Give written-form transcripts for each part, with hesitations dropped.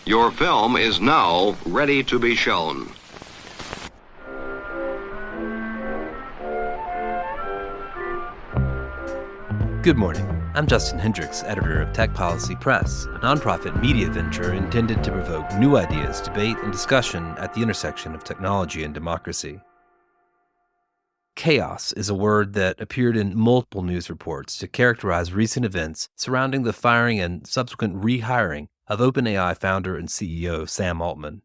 Your film is now ready to be shown. Good morning. I'm Justin Hendricks, editor of Tech Policy Press, a nonprofit media venture intended to provoke new ideas, debate, and discussion at the intersection of technology and democracy. Chaos is a word that appeared in multiple news reports to characterize recent events surrounding the firing and subsequent rehiring of OpenAI founder and CEO Sam Altman.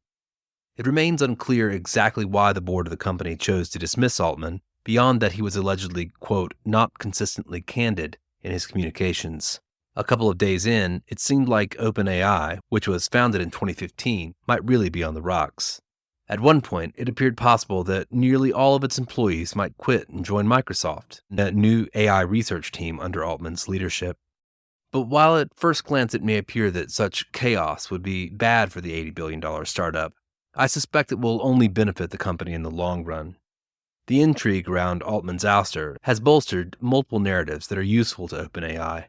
It remains unclear exactly why the board of the company chose to dismiss Altman, beyond that he was allegedly, quote, not consistently candid in his communications. A couple of days in, it seemed like OpenAI, which was founded in 2015, might really be on the rocks. At one point, it appeared possible that nearly all of its employees might quit and join Microsoft, that new AI research team under Altman's leadership. But while at first glance it may appear that such chaos would be bad for the $80 billion startup, I suspect it will only benefit the company in the long run. The intrigue around Altman's ouster has bolstered multiple narratives that are useful to OpenAI,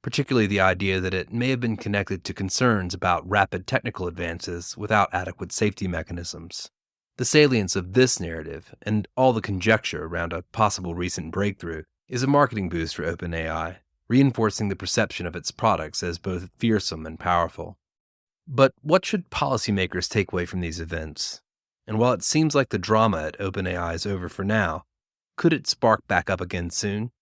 particularly the idea that it may have been connected to concerns about rapid technical advances without adequate safety mechanisms. The salience of this narrative, and all the conjecture around a possible recent breakthrough, is a marketing boost for OpenAI, reinforcing the perception of its products as both fearsome and powerful. But what should policymakers take away from these events? And while it seems like the drama at OpenAI is over for now, could it spark back up again soon?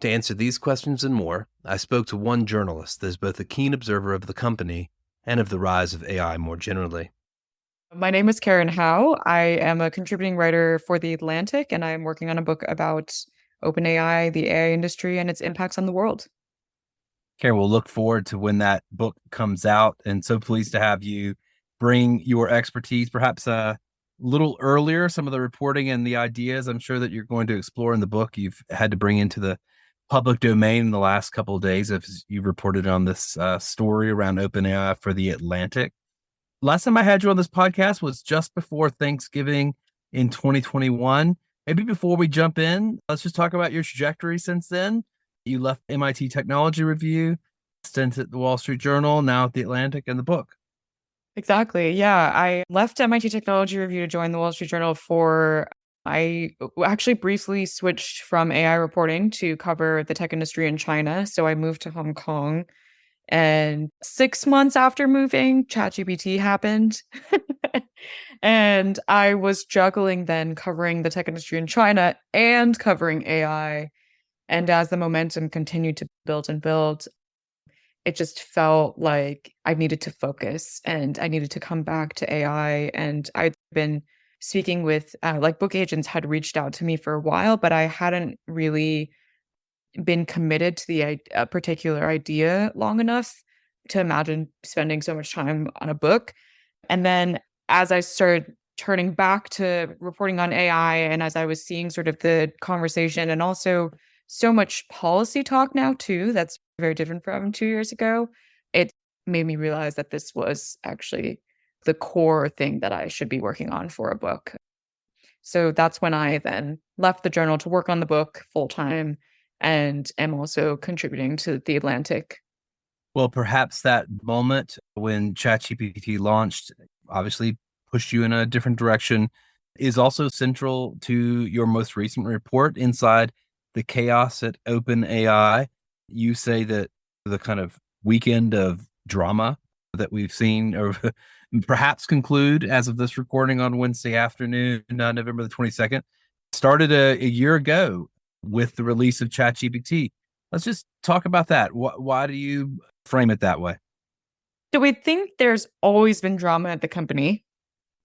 To answer these questions and more, I spoke to one journalist that is both a keen observer of the company and of the rise of AI more generally. My name is Karen Howe. I am a contributing writer for The Atlantic, and I am working on a book about OpenAI, the AI industry, and its impacts on the world. Karen, we'll look forward to when that book comes out, and so pleased to have you bring your expertise, perhaps a little earlier, some of the reporting and the ideas I'm sure that you're going to explore in the book you've had to bring into the public domain in the last couple of days as you reported on this story around OpenAI for The Atlantic. Last time I had you on this podcast was just before Thanksgiving in 2021. Maybe before we jump in, let's just talk about your trajectory since then. You left MIT Technology Review, stint at the Wall Street Journal, now at The Atlantic, and the book. Exactly. Yeah. I left MIT Technology Review to join the Wall Street Journal I actually briefly switched from AI reporting to cover the tech industry in China. So I moved to Hong Kong. And 6 months after moving, ChatGPT happened. And I was juggling then covering the tech industry in China and covering AI. And as the momentum continued to build and build, it just felt like I needed to focus and I needed to come back to AI. And I'd been speaking with, book agents had reached out to me for a while, but I hadn't really been committed to a particular idea long enough to imagine spending so much time on a book. And then as I started turning back to reporting on AI and as I was seeing sort of the conversation and also so much policy talk now too, that's very different from 2 years ago, it made me realize that this was actually the core thing that I should be working on for a book. So that's when I then left the journal to work on the book full time and am also contributing to The Atlantic. Well, perhaps that moment when ChatGPT launched obviously pushed you in a different direction is also central to your most recent report, Inside the Chaos at OpenAI. You say that the kind of weekend of drama that we've seen or perhaps conclude as of this recording on Wednesday afternoon, November the 22nd, started a year ago with the release of ChatGPT. Let's just talk about that. Why do you frame it that way? So we think there's always been drama at the company,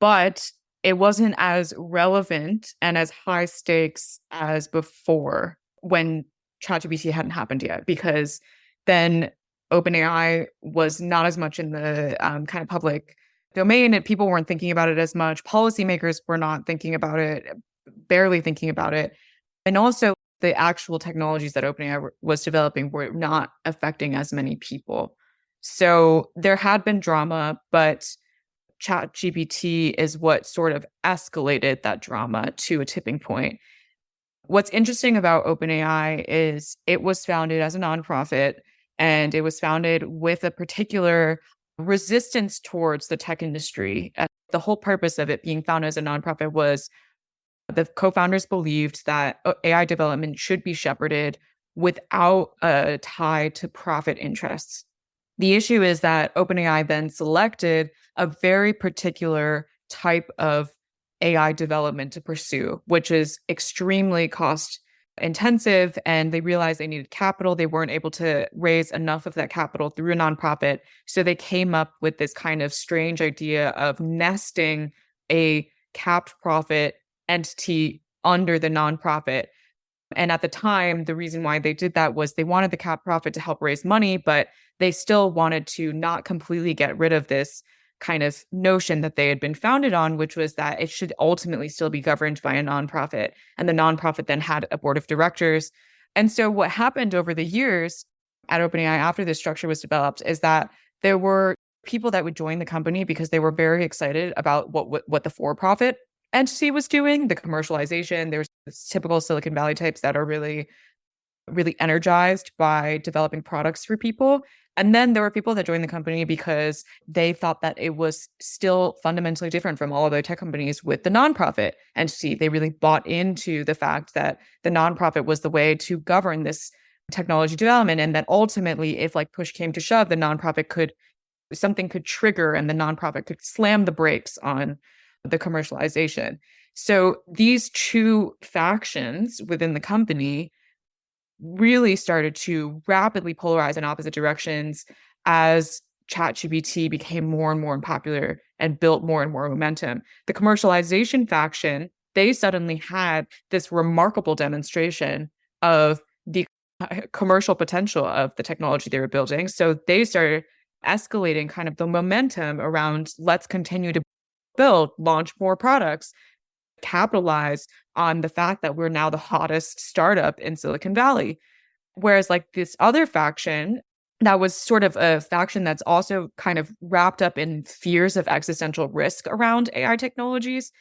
but it wasn't as relevant and as high stakes as before when ChatGPT hadn't happened yet, because then OpenAI was not as much in the kind of public domain and people weren't thinking about it as much. Policymakers were not thinking about it, barely thinking about it. And also the actual technologies that OpenAI was developing were not affecting as many people. So there had been drama, but ChatGPT is what sort of escalated that drama to a tipping point. What's interesting about OpenAI is it was founded as a nonprofit, and it was founded with a particular resistance towards the tech industry. The whole purpose of it being founded as a nonprofit was the co-founders believed that AI development should be shepherded without a tie to profit interests. The issue is that OpenAI then selected a very particular type of AI development to pursue, which is extremely cost intensive. And they realized they needed capital. They weren't able to raise enough of that capital through a nonprofit. So they came up with this kind of strange idea of nesting a capped profit entity under the nonprofit. And at the time, the reason why they did that was they wanted the cap profit to help raise money, but they still wanted to not completely get rid of this kind of notion that they had been founded on, which was that it should ultimately still be governed by a nonprofit. And the nonprofit then had a board of directors. And so what happened over the years at OpenAI after this structure was developed is that there were people that would join the company because they were very excited about what the for-profit entity was doing, the commercialization. There's typical Silicon Valley types that are really, really energized by developing products for people. And then there were people that joined the company because they thought that it was still fundamentally different from all other tech companies with the nonprofit entity. They really bought into the fact that the nonprofit was the way to govern this technology development. And that ultimately, if like push came to shove, the nonprofit something could trigger and the nonprofit could slam the brakes on the commercialization. So these two factions within the company really started to rapidly polarize in opposite directions as ChatGPT became more and more popular and built more and more momentum. The commercialization faction, they suddenly had this remarkable demonstration of the commercial potential of the technology they were building. So they started escalating kind of the momentum around let's continue to build, launch more products, capitalize on the fact that we're now the hottest startup in Silicon Valley. Whereas like this other faction, that was sort of a faction that's also kind of wrapped up in fears of existential risk around AI technologies.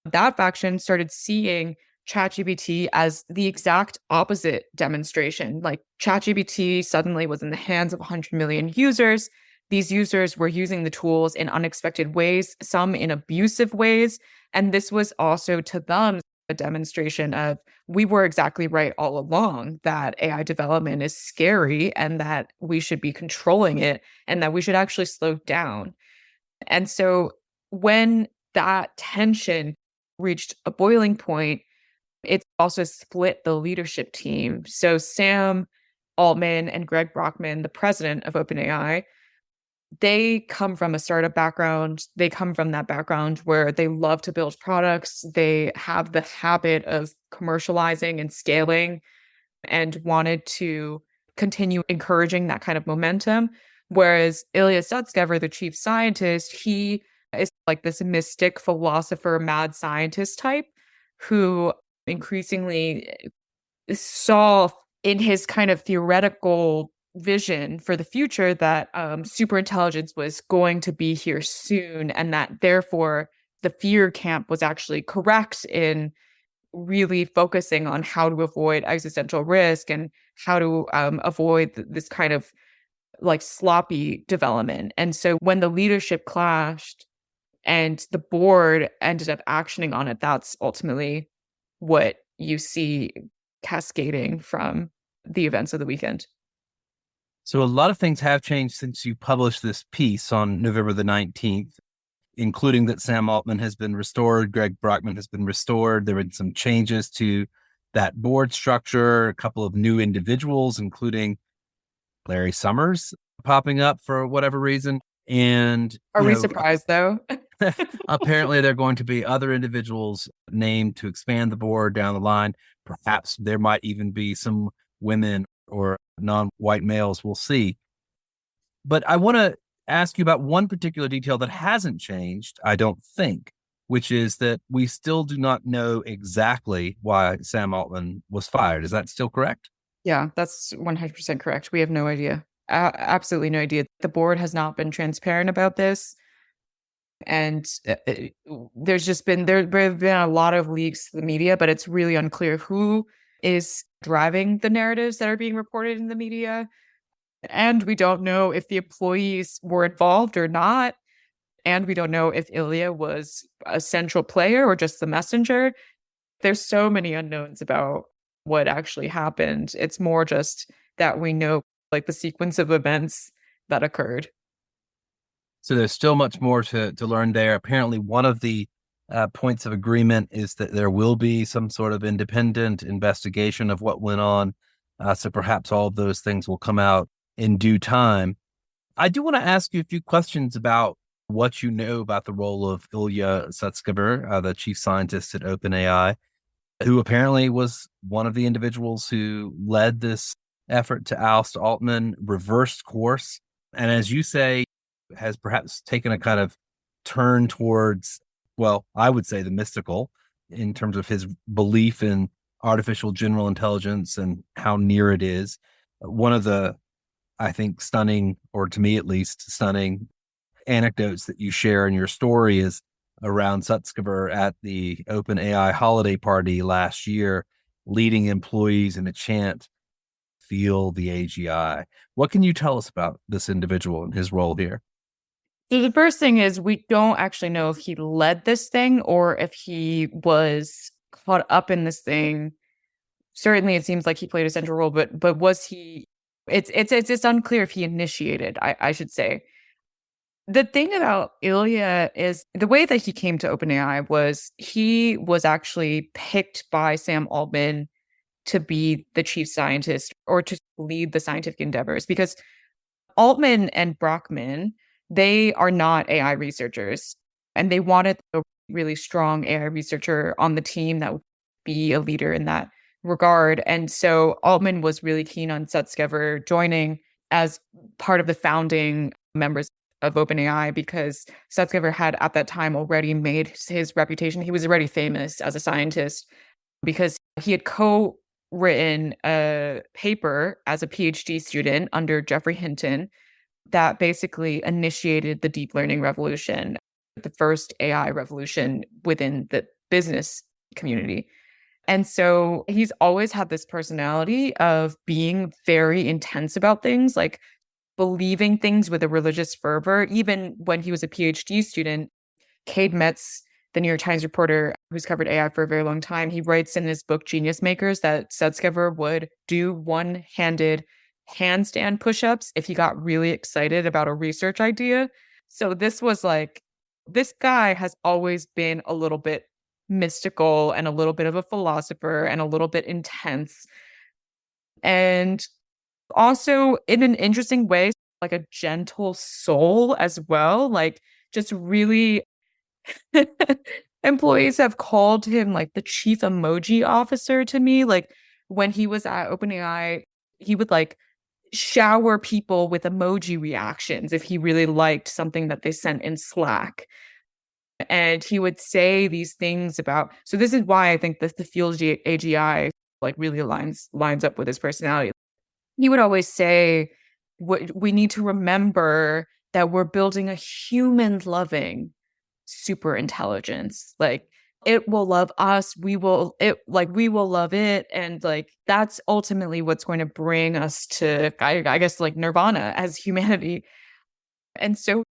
That faction started seeing ChatGPT as the exact opposite demonstration. Like ChatGPT suddenly was in the hands of 100 million users. These users were using the tools in unexpected ways, some in abusive ways. And this was also to them a demonstration of we were exactly right all along that AI development is scary and that we should be controlling it and that we should actually slow down. And so when that tension reached a boiling point, it also split the leadership team. So Sam Altman and Greg Brockman, the president of OpenAI, they come from a startup background. They come from that background where they love to build products. They have the habit of commercializing and scaling and wanted to continue encouraging that kind of momentum. Whereas Ilya Sutskever, the chief scientist, he is like this mystic philosopher, mad scientist type who increasingly saw in his kind of theoretical vision for the future that superintelligence was going to be here soon, and that therefore the fear camp was actually correct in really focusing on how to avoid existential risk and how to avoid this kind of like sloppy development. And so when the leadership clashed and the board ended up actioning on it, that's ultimately what you see cascading from the events of the weekend. So a lot of things have changed since you published this piece on November the 19th, including that Sam Altman has been restored, Greg Brockman has been restored. There have been some changes to that board structure, a couple of new individuals, including Larry Summers popping up for whatever reason. And are we surprised though? Apparently there are going to be other individuals named to expand the board down the line. Perhaps there might even be some women or non-white males. We'll see. But I want to ask you about one particular detail that hasn't changed, I don't think, which is that we still do not know exactly why Sam Altman was fired. Is that still correct? Yeah, that's 100% correct. We have no idea. Absolutely no idea. The board has not been transparent about this. And there's just been there have been a lot of leaks to the media, but it's really unclear who is driving the narratives that are being reported in the media. And we don't know if the employees were involved or not. And we don't know if Ilya was a central player or just the messenger. There's so many unknowns about what actually happened. It's more just that we know like the sequence of events that occurred. So there's still much more to learn there. Apparently, one of the points of agreement is that there will be some sort of independent investigation of what went on. So perhaps all of those things will come out in due time. I do want to ask you a few questions about what you know about the role of Ilya Sutskever, the chief scientist at OpenAI, who apparently was one of the individuals who led this effort to oust Altman, reversed course, and as you say, has perhaps taken a kind of turn towards, well, I would say the mystical in terms of his belief in artificial general intelligence and how near it is. One of the, I think, stunning, or to me at least, stunning anecdotes that you share in your story is around Sutskever at the OpenAI holiday party last year, leading employees in a chant, "Feel the AGI." What can you tell us about this individual and his role here? So the first thing is we don't actually know if he led this thing or if he was caught up in this thing. Certainly, it seems like he played a central role, but was he? It's unclear if he initiated. I should say. The thing about Ilya is the way that he came to OpenAI was he was actually picked by Sam Altman to be the chief scientist or to lead the scientific endeavors because Altman and Brockman, they are not AI researchers, and they wanted a really strong AI researcher on the team that would be a leader in that regard. And so Altman was really keen on Sutskever joining as part of the founding members of OpenAI because Sutskever had at that time already made his reputation. He was already famous as a scientist because he had co-written a paper as a PhD student under Geoffrey Hinton that basically initiated the deep learning revolution, the first AI revolution within the business community. And so he's always had this personality of being very intense about things, like believing things with a religious fervor. Even when he was a PhD student, Cade Metz, the New York Times reporter who's covered AI for a very long time, he writes in his book Genius Makers that Sutskever would do one-handed handstand push-ups if he got really excited about a research idea. So this was like, this guy has always been a little bit mystical and a little bit of a philosopher and a little bit intense. And also in an interesting way, like a gentle soul as well, like just really employees have called him like the chief emoji officer to me. Like when he was at OpenAI, he would like shower people with emoji reactions if he really liked something that they sent in Slack. And he would say these things about, so this is why I think that the Field AGI like really lines up with his personality. He would always say, we need to remember that we're building a human loving super intelligence. Like it will love us. We will love it. And like, that's ultimately what's going to bring us to, I guess, like nirvana as humanity. And so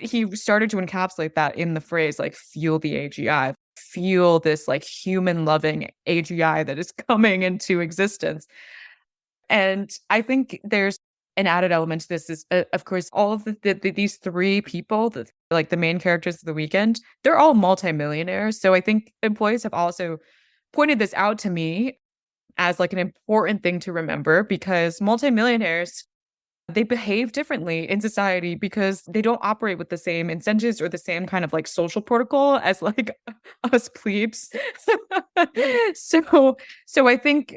he started to encapsulate that in the phrase, like, feel the AGI, feel this like human loving AGI that is coming into existence. And I think there's an added element to this is, of course, all of these three people, like the main characters of the weekend, they're all multimillionaires. So I think employees have also pointed this out to me as like an important thing to remember because multimillionaires, they behave differently in society because they don't operate with the same incentives or the same kind of like social protocol as like us plebes. So I think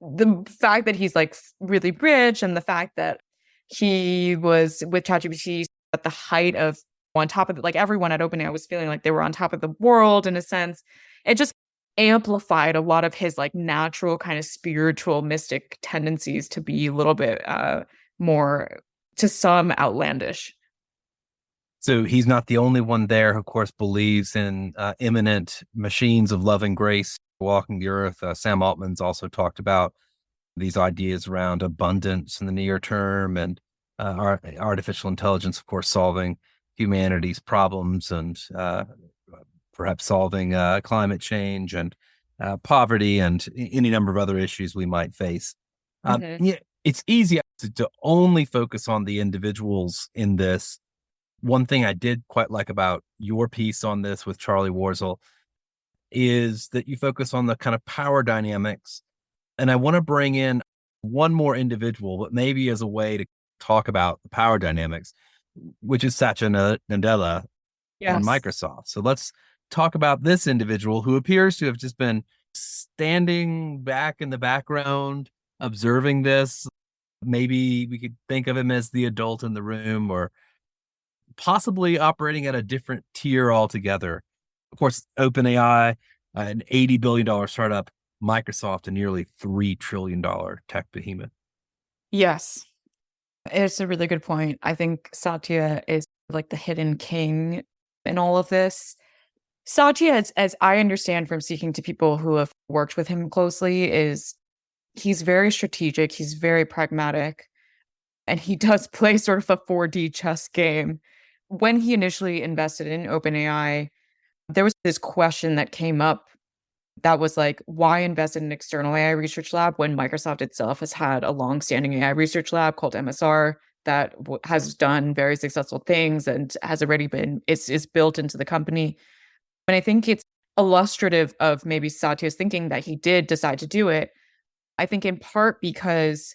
the fact that he's like really rich and the fact that he was with ChatGPT at the height of on top of like everyone at OpenAI was feeling like they were on top of the world in a sense, it just amplified a lot of his like natural kind of spiritual mystic tendencies to be a little bit more to some outlandish. So he's not the only one there who, of course, believes in imminent machines of love and grace walking the earth. Sam Altman's also talked about these ideas around abundance in the near term and artificial intelligence, of course, solving humanity's problems and perhaps solving climate change and poverty and any number of other issues we might face. Mhm. Yeah, it's easy to only focus on the individuals in this. One thing I did quite like about your piece on this with Charlie Warzel is that you focus on the kind of power dynamics. And I want to bring in one more individual, but maybe as a way to talk about the power dynamics, which is Satya Nadella on Yes. Microsoft. So let's talk about this individual who appears to have just been standing back in the background, observing this. Maybe we could think of him as the adult in the room or possibly operating at a different tier altogether. Of course, OpenAI, an $80 billion startup, Microsoft, a nearly $3 trillion tech behemoth. Yes. It's a really good point. I think Satya is like the hidden king in all of this. Satya, as I understand from speaking to people who have worked with him closely, is he's very strategic, he's very pragmatic, and he does play sort of a 4D chess game. When he initially invested in OpenAI, there was this question that came up that was like, why invest in an external AI research lab when Microsoft itself has had a long-standing AI research lab called MSR that has done very successful things and has already been is built into the company. And I think it's illustrative of maybe Satya's thinking that he did decide to do it. I think in part because,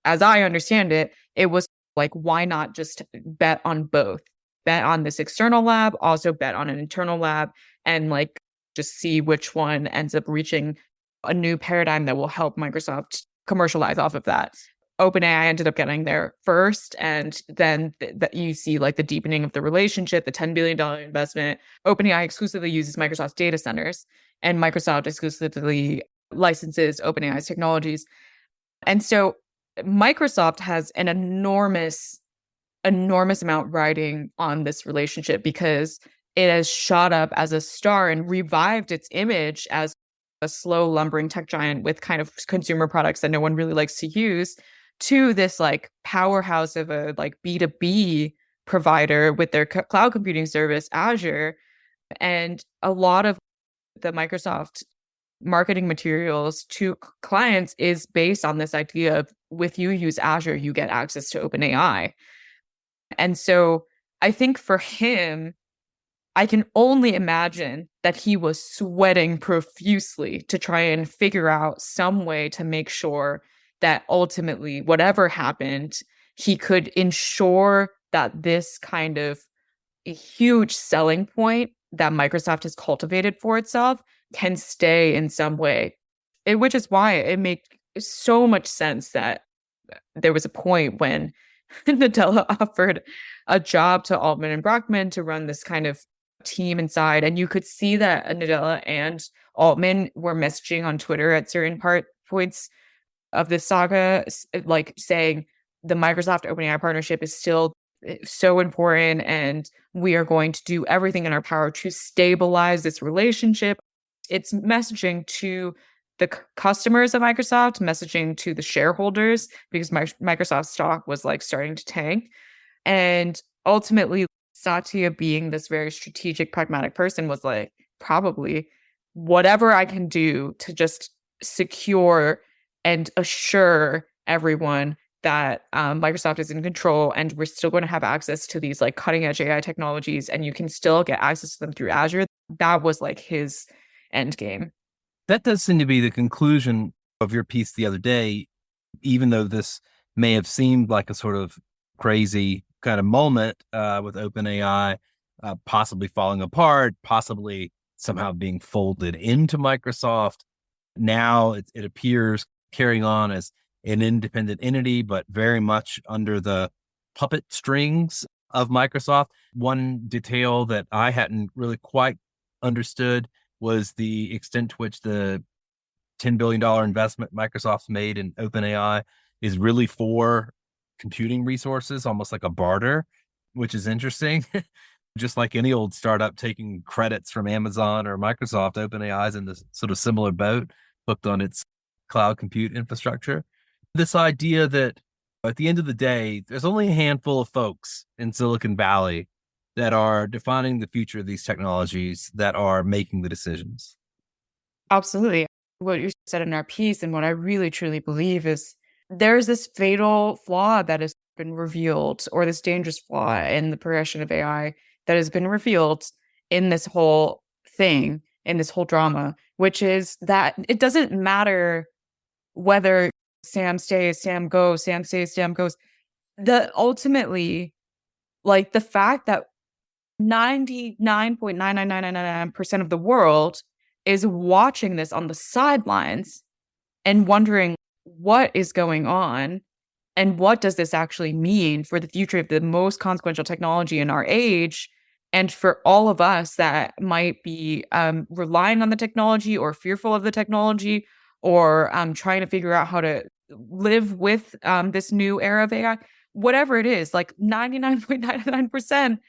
as I understand it, it was like, why not just bet on both? Bet on this external lab, also bet on an internal lab, and like just see which one ends up reaching a new paradigm that will help Microsoft commercialize off of that. OpenAI ended up getting there first, and then that you see like the deepening of the relationship, the $10 billion investment. OpenAI exclusively uses Microsoft's data centers, and Microsoft exclusively licenses OpenAI's technologies. And so Microsoft has an enormous amount riding on this relationship because it has shot up as a star and revived its image as a slow lumbering tech giant with kind of consumer products that no one really likes to use to this like powerhouse of a like B2B provider with their cloud computing service Azure. And a lot of the Microsoft marketing materials to clients is based on this idea of with you use Azure, you get access to OpenAI. And so I think for him, I can only imagine that he was sweating profusely to try and figure out some way to make sure that ultimately, whatever happened, he could ensure that this kind of a huge selling point that Microsoft has cultivated for itself can stay in some way. Which is why it makes so much sense that there was a point when Nadella offered a job to Altman and Brockman to run this kind of team inside. And you could see that Nadella and Altman were messaging on Twitter at certain points of this saga, like saying the Microsoft OpenAI partnership is still so important and we are going to do everything in our power to stabilize this relationship. It's messaging to the customers of Microsoft, messaging to the shareholders because Microsoft stock was like starting to tank. And ultimately, Satya being this very strategic, pragmatic person was like, probably whatever I can do to just secure and assure everyone that Microsoft is in control and we're still going to have access to these like cutting edge AI technologies and you can still get access to them through Azure. That was like his end game. That does seem to be the conclusion of your piece the other day, even though this may have seemed like a sort of crazy kind of moment with OpenAI possibly falling apart, possibly somehow being folded into Microsoft. Now it appears carrying on as an independent entity, but very much under the puppet strings of Microsoft. One detail that I hadn't really quite understood was the extent to which the $10 billion investment Microsoft's made in OpenAI is really for computing resources, almost like a barter, which is interesting. Just like any old startup taking credits from Amazon or Microsoft, OpenAI is in this sort of similar boat, hooked on its cloud compute infrastructure. This idea that at the end of the day, there's only a handful of folks in Silicon Valley that are defining the future of these technologies, that are making the decisions. Absolutely. What you said in our piece and what I really truly believe is there's this fatal flaw that has been revealed, or this dangerous flaw in the progression of AI that has been revealed in this whole thing, in this whole drama, which is that it doesn't matter whether Sam stays, Sam goes, Sam stays, Sam goes. The ultimately, like the fact that 99.99999% of the world is watching this on the sidelines and wondering what is going on and what does this actually mean for the future of the most consequential technology in our age, and for all of us that might be relying on the technology or fearful of the technology, or trying to figure out how to live with this new era of AI. Whatever it is, like 99.99%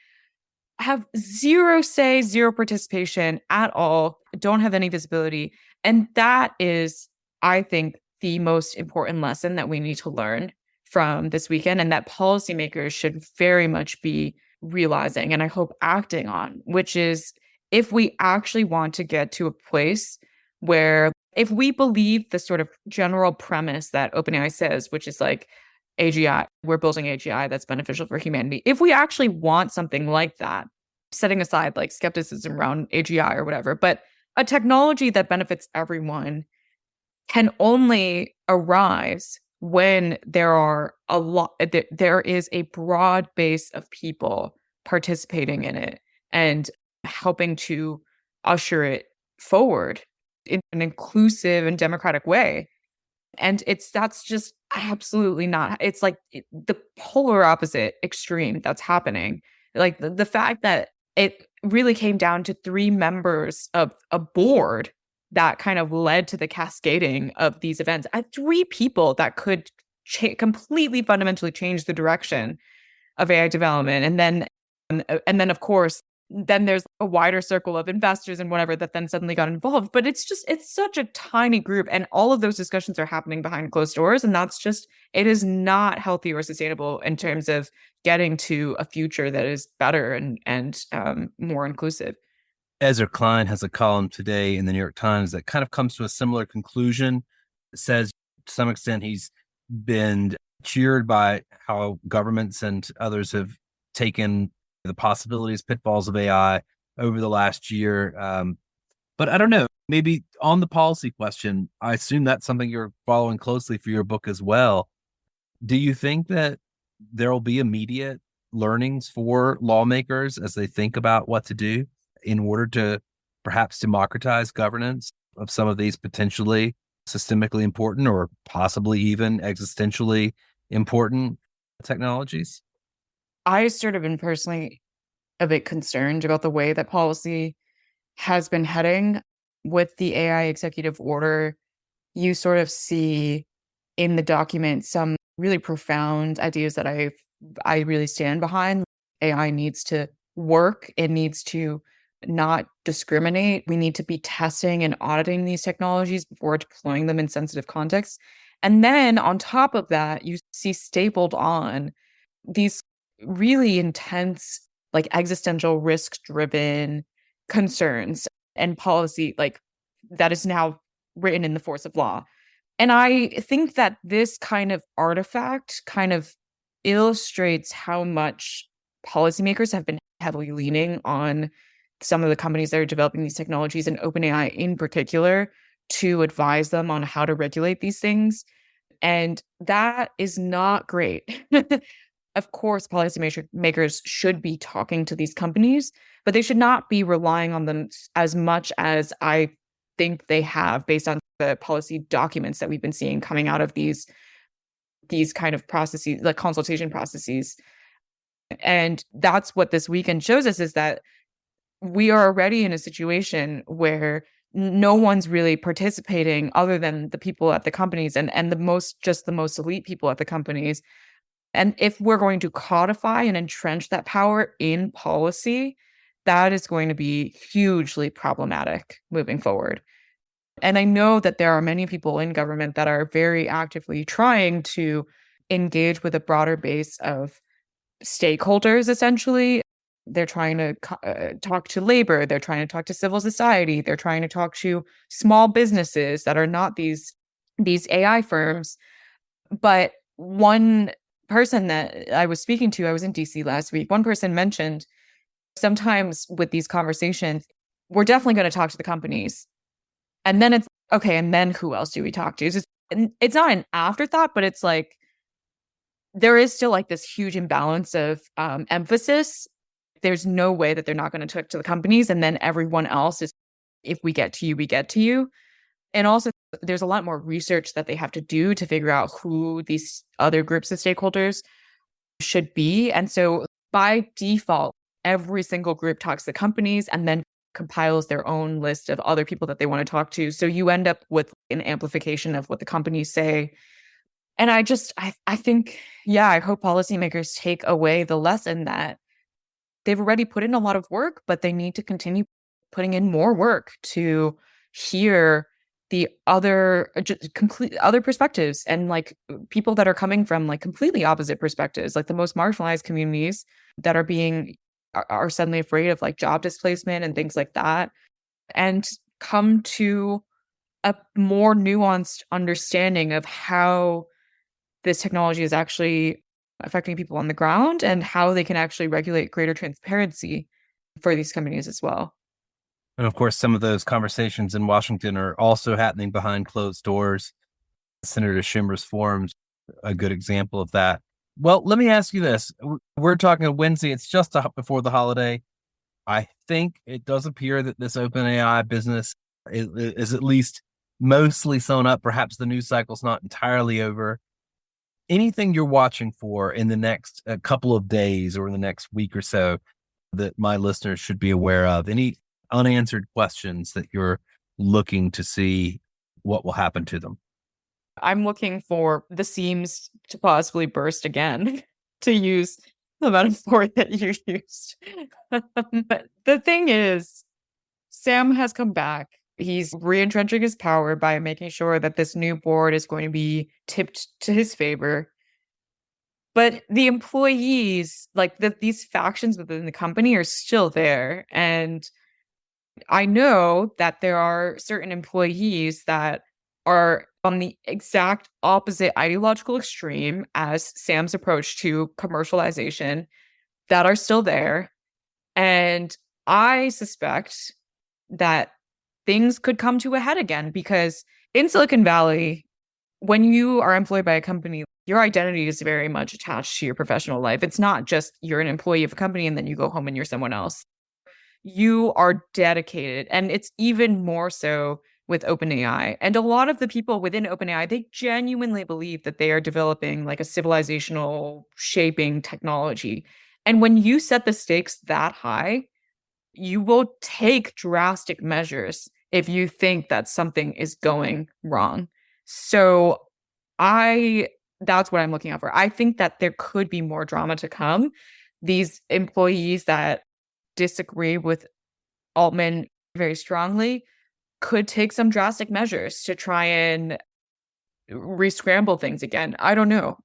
have zero say, zero participation at all, don't have any visibility. And that is, I think, the most important lesson that we need to learn from this weekend, and that policymakers should very much be realizing and I hope acting on, which is if we actually want to get to a place where, if we believe the sort of general premise that OpenAI says, which is like AGI, we're building AGI that's beneficial for humanity. If we actually want something like that, setting aside like skepticism around AGI or whatever, but a technology that benefits everyone can only arise when there is a broad base of people participating in it and helping to usher it forward in an inclusive and democratic way. And that's just absolutely not, it's like the polar opposite extreme that's happening. Like the fact that it really came down to three members of a board that kind of led to the cascading of these events. Three people that could completely fundamentally change the direction of AI development. And then of course, then there's a wider circle of investors and whatever that then suddenly got involved. But it's such a tiny group. And all of those discussions are happening behind closed doors. And it is not healthy or sustainable in terms of getting to a future that is better and more inclusive. Ezra Klein has a column today in the New York Times that kind of comes to a similar conclusion. It says to some extent he's been cheered by how governments and others have taken the possibilities, pitfalls of AI over the last year. But I don't know, maybe on the policy question, I assume that's something you're following closely for your book as well. Do you think that there will be immediate learnings for lawmakers as they think about what to do in order to perhaps democratize governance of some of these potentially systemically important or possibly even existentially important technologies? I sort of been personally a bit concerned about the way that policy has been heading with the AI executive order. You sort of see in the document some really profound ideas that I really stand behind. AI needs to work. It needs to not discriminate. We need to be testing and auditing these technologies before deploying them in sensitive contexts. And then on top of that, you see stapled on these really intense, like existential risk driven concerns and policy, like that is now written in the force of law. And I think that this kind of artifact kind of illustrates how much policymakers have been heavily leaning on some of the companies that are developing these technologies, and OpenAI in particular, to advise them on how to regulate these things. And that is not great. Of course, policymakers should be talking to these companies, but they should not be relying on them as much as I think they have based on the policy documents that we've been seeing coming out of these kind of processes, like consultation processes. And that's what this weekend shows us, is that we are already in a situation where no one's really participating other than the people at the companies and the most elite people at the companies. And if we're going to codify and entrench that power in policy, that is going to be hugely problematic moving forward. And I know that there are many people in government that are very actively trying to engage with a broader base of stakeholders, essentially. They're trying to talk to labor, they're trying to talk to civil society, they're trying to talk to small businesses that are not these AI firms. But one person that I was speaking to, I was in DC last week, one person mentioned sometimes with these conversations, we're definitely going to talk to the companies. And then it's okay, and then who else do we talk to? It's not an afterthought, but it's like there is still like this huge imbalance of emphasis. There's no way that they're not going to talk to the companies, and then everyone else is, if we get to you, we get to you. And also, there's a lot more research that they have to do to figure out who these other groups of stakeholders should be. And so, by default, every single group talks to companies and then compiles their own list of other people that they want to talk to. So you end up with an amplification of what the companies say. And I think, yeah, I hope policymakers take away the lesson that they've already put in a lot of work, but they need to continue putting in more work to hear the other complete other perspectives, and like people that are coming from like completely opposite perspectives, like the most marginalized communities that are suddenly afraid of like job displacement and things like that, and come to a more nuanced understanding of how this technology is actually affecting people on the ground and how they can actually regulate greater transparency for these companies as well. And of course, some of those conversations in Washington are also happening behind closed doors. Senator Schumer's forum's a good example of that. Well, let me ask you this. We're talking Wednesday. It's just before the holiday. I think it does appear that this OpenAI business is at least mostly sewn up. Perhaps the news cycle's not entirely over. Anything you're watching for in the next couple of days or in the next week or so that my listeners should be aware of? Any unanswered questions that you're looking to see what will happen to them? I'm looking for the seams to possibly burst again, to use the metaphor that you used. But the thing is, Sam has come back. He's re-entrenching his power by making sure that this new board is going to be tipped to his favor. But the employees, like these factions within the company, are still there. And I know that there are certain employees that are on the exact opposite ideological extreme as Sam's approach to commercialization that are still there. And I suspect that things could come to a head again, because in Silicon Valley, when you are employed by a company, your identity is very much attached to your professional life. It's not just you're an employee of a company and then you go home and you're someone else. You are dedicated. And it's even more so with OpenAI. And a lot of the people within OpenAI, they genuinely believe that they are developing like a civilizational shaping technology. And when you set the stakes that high, you will take drastic measures if you think that something is going wrong. So that's what I'm looking out for. I think that there could be more drama to come. These employees that disagree with Altman very strongly could take some drastic measures to try and re-scramble things again. I don't know.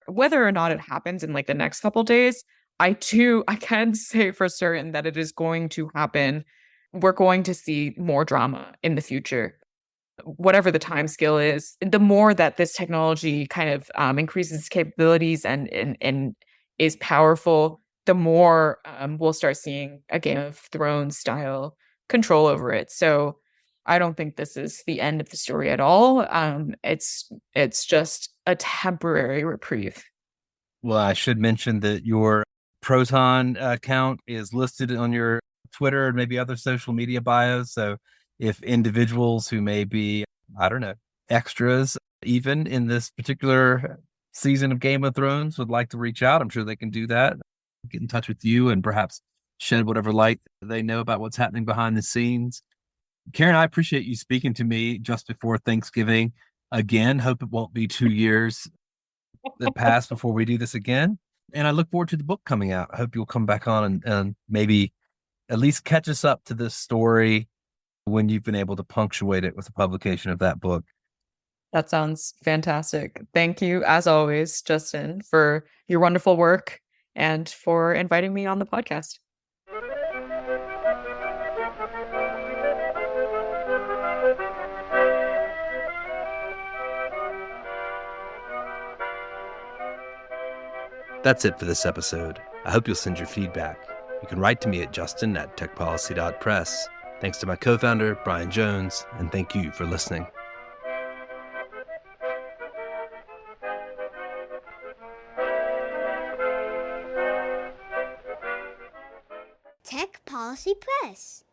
Whether or not it happens in like the next couple days, I can say for certain that it is going to happen. We're going to see more drama in the future. Whatever the time scale is, the more that this technology kind of increases its capabilities and is powerful, the more we'll start seeing a Game of Thrones style control over it. So I don't think this is the end of the story at all. It's just a temporary reprieve. Well, I should mention that your Proton account is listed on your Twitter and maybe other social media bios. So if individuals who may be, I don't know, extras even in this particular season of Game of Thrones would like to reach out, I'm sure they can do that. Get in touch with you and perhaps shed whatever light they know about what's happening behind the scenes. Karen, I appreciate you speaking to me just before Thanksgiving. Again, hope it won't be 2 years that pass before we do this again. And I look forward to the book coming out. I hope you'll come back on and maybe at least catch us up to this story when you've been able to punctuate it with the publication of that book. That sounds fantastic. Thank you, as always, Justin, for your wonderful work and for inviting me on the podcast. That's it for this episode. I hope you'll send your feedback. You can write to me at justin@techpolicy.press. Thanks to my co-founder, Brian Jones, and thank you for listening. Tech Policy Press.